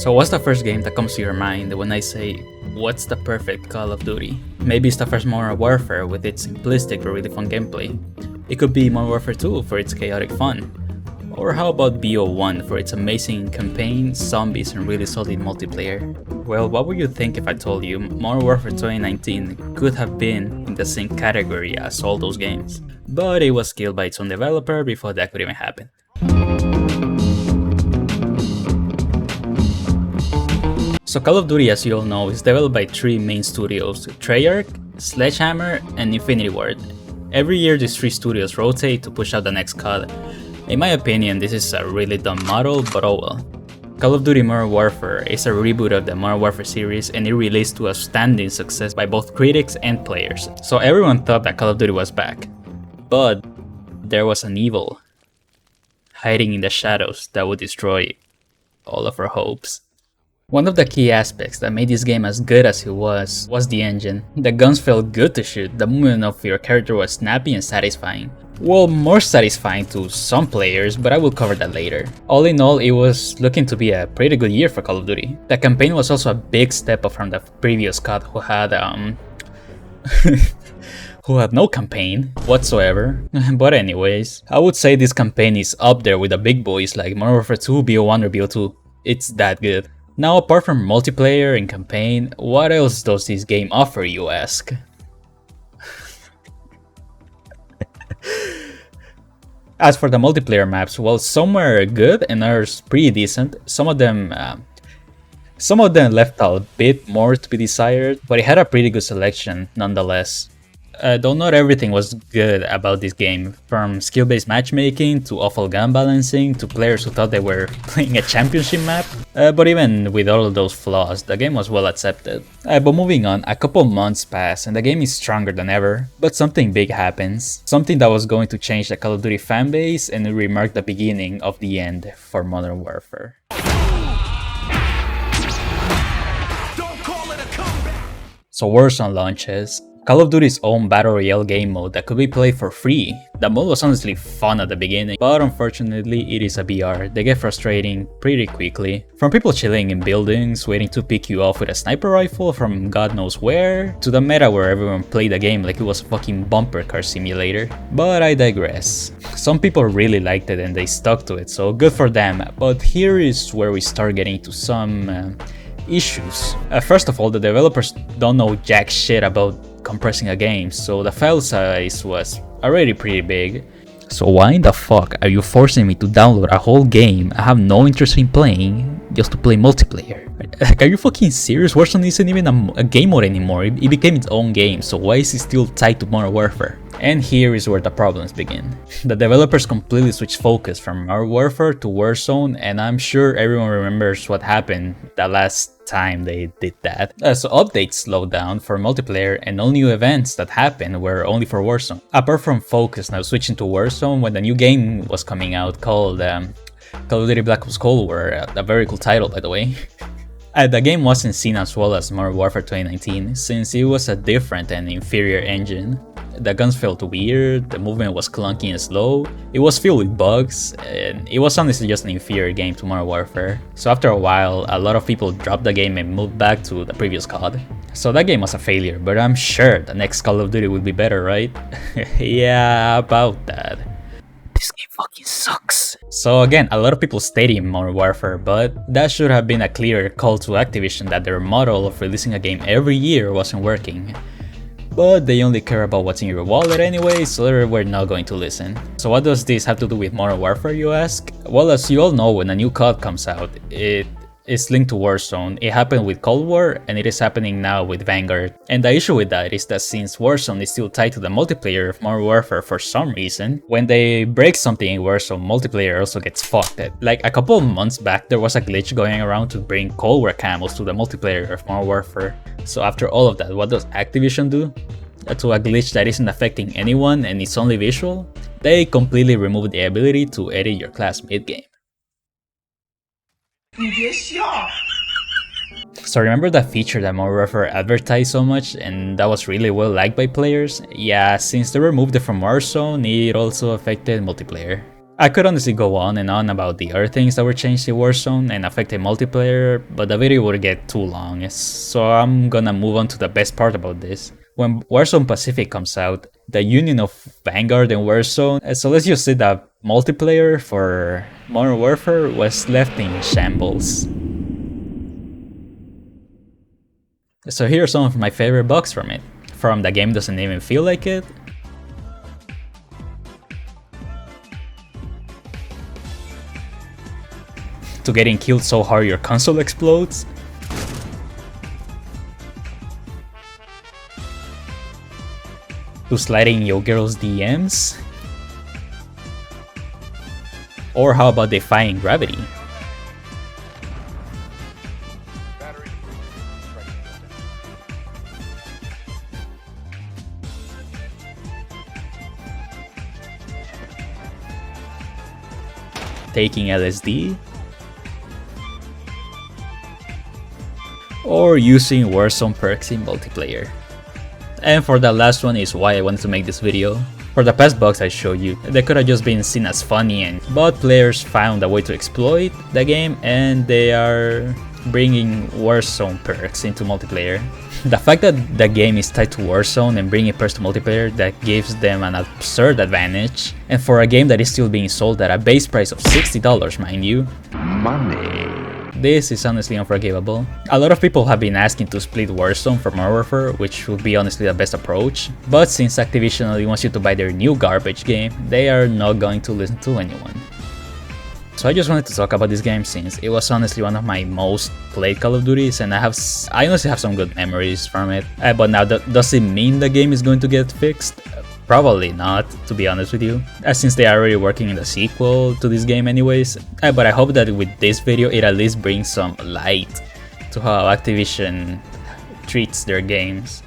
So what's the first game that comes to your mind when I say, what's the perfect Call of Duty? Maybe it's the first Modern Warfare with its simplistic but really fun gameplay. It could be Modern Warfare 2 for its chaotic fun. Or how about BO1 for its amazing campaign, zombies, and really solid multiplayer? Well, what would you think if I told you Modern Warfare 2019 could have been in the same category as all those games? But it was killed by its own developer before that could even happen. So Call of Duty, as you all know, is developed by three main studios: Treyarch, Sledgehammer, and Infinity Ward. Every year these three studios rotate to push out the next COD. In my opinion, this is a really dumb model, but oh well. Call of Duty Modern Warfare is a reboot of the Modern Warfare series, and it released to outstanding success by both critics and players. So everyone thought that Call of Duty was back. But there was an evil hiding in the shadows that would destroy all of our hopes. One of the key aspects that made this game as good as it was the engine. The guns felt good to shoot, the movement of your character was snappy and satisfying. Well, more satisfying to some players, but I will cover that later. All in all, it was looking to be a pretty good year for Call of Duty. The campaign was also a big step up from the previous COD who had who had no campaign whatsoever. But anyways, I would say this campaign is up there with the big boys like Modern Warfare 2, BO1 or BO2. It's that good. Now, apart from multiplayer and campaign, what else does this game offer, you ask? As for the multiplayer maps, well, some were good and others pretty decent. Some of them left a bit more to be desired, but it had a pretty good selection nonetheless. Though not everything was good about this game, from skill-based matchmaking to awful gun balancing to players who thought they were playing a championship map. But even with all of those flaws, the game was well accepted. But moving on, a couple months pass and the game is stronger than ever, but something big happens. Something that was going to change the Call of Duty fanbase and it remarked the beginning of the end for Modern Warfare. So Warzone launches. Call of Duty's own Battle Royale game mode that could be played for free. The mode was honestly fun at the beginning, but unfortunately it is a BR. They get frustrating pretty quickly. From people chilling in buildings, waiting to pick you off with a sniper rifle from God knows where, to the meta where everyone played the game like it was a fucking bumper car simulator. But I digress. Some people really liked it and they stuck to it, so good for them. But here is where we start getting into some issues. First of all, the developers don't know jack shit about compressing a game, so the file size was already pretty big. So why in the fuck are you forcing me to download a whole game I have no interest in playing just to play multiplayer? Like, are you fucking serious? Warzone isn't even a game mode anymore. It became its own game, so why is it still tied to Modern Warfare? And here is where the problems begin. The developers completely switched focus from Modern Warfare to Warzone, and I'm sure everyone remembers what happened the last time they did that. So updates slowed down for multiplayer and all new events that happened were only for Warzone. Apart from focus now switching to Warzone when the new game was coming out called Call of Duty Black Ops Cold War, a very cool title by the way. The game wasn't seen as well as Modern Warfare 2019 since it was a different and inferior engine. The guns felt weird, the movement was clunky and slow, it was filled with bugs, and it was honestly just an inferior game to Modern Warfare. So after a while, a lot of people dropped the game and moved back to the previous COD. So that game was a failure, but I'm sure the next Call of Duty will be better, right? Yeah, about that. This game fucking sucks. So again, a lot of people stayed in Modern Warfare, but that should have been a clear call to Activision that their model of releasing a game every year wasn't working. But they only care about what's in your wallet anyway, so we're not going to listen. So what does this have to do with Modern Warfare, you ask? Well, as you all know, when a new COD comes out, it is linked to Warzone. It happened with Cold War, and it is happening now with Vanguard. And the issue with that is that since Warzone is still tied to the multiplayer of Modern Warfare for some reason, when they break something in Warzone, multiplayer also gets fucked. Like a couple of months back, there was a glitch going around to bring Cold War camos to the multiplayer of Modern Warfare. So after all of that, what does Activision do? To a glitch that isn't affecting anyone and it's only visual? They completely remove the ability to edit your class mid-game. So remember that feature that Modern Warfare advertised so much and that was really well liked by players? Yeah, since they removed it from Warzone, it also affected multiplayer. I could honestly go on and on about the other things that were changed in Warzone and affected multiplayer, but the video would get too long, so I'm gonna move on to the best part about this. When Warzone Pacific comes out, the union of Vanguard and Warzone, so let's just say that multiplayer for Modern Warfare was left in shambles. So here are some of my favorite bugs from it. From the game doesn't even feel like it, to getting killed so hard your console explodes, to sliding your girl's DMs, or how about defying gravity? Taking LSD, or using Warzone perks in multiplayer. And for the last one is why I wanted to make this video. For the past bugs I showed you, they could have just been seen as funny, but players found a way to exploit the game and they are bringing Warzone perks into multiplayer. The fact that the game is tied to Warzone and bringing perks to multiplayer, that gives them an absurd advantage. And for a game that is still being sold at a base price of $60, mind you. Money. This is honestly unforgivable. A lot of people have been asking to split Warzone from Modern Warfare, which would be honestly the best approach. But since Activision only wants you to buy their new garbage game, they are not going to listen to anyone. So I just wanted to talk about this game since it was honestly one of my most played Call of Duties and I honestly have some good memories from it. But now, does it mean the game is going to get fixed? Probably not, to be honest with you, since they are already working in the sequel to this game anyways. But I hope that with this video it at least brings some light to how Activision treats their games.